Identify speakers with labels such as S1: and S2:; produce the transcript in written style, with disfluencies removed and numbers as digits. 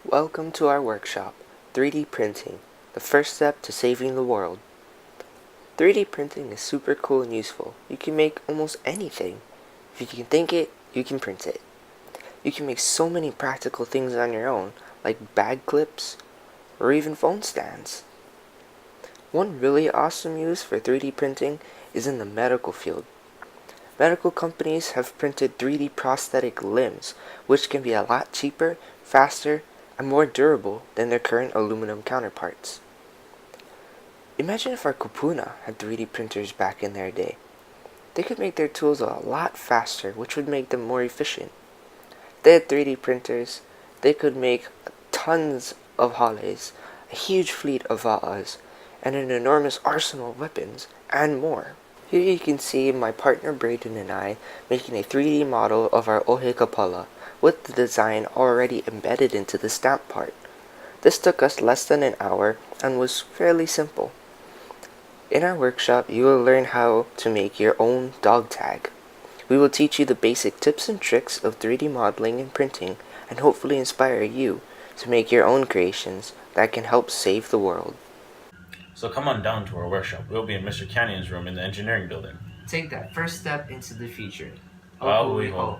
S1: Welcome to our workshop, 3D printing, the first step to saving the world. 3D printing is super cool and useful. You can make almost anything. If you can think it, you can print it. You can make so many practical things on your own, like bag clips, or even phone stands. One really awesome use for 3D printing is in the medical field. Medical companies have printed 3D prosthetic limbs, which can be a lot cheaper, faster, and more durable than their current aluminum counterparts. Imagine if our kupuna had 3D printers back in their day. They could make their tools a lot faster, which would make them more efficient. If they had 3D printers, they could make tons of hales, a huge fleet of va'as, and an enormous arsenal of weapons, and more. Here you can see my partner Braden and I making a 3D model of our ohe kapala, with the design already embedded into the stamp part. This took us less than an hour and was fairly simple. In our workshop, you will learn how to make your own dog tag. We will teach you the basic tips and tricks of 3D modeling and printing, and hopefully inspire you to make your own creations that can help save the world.
S2: So come on down to our workshop. We'll be in Mr. Canyon's room in the engineering building.
S1: Take that first step into the future.
S2: Ahui ho.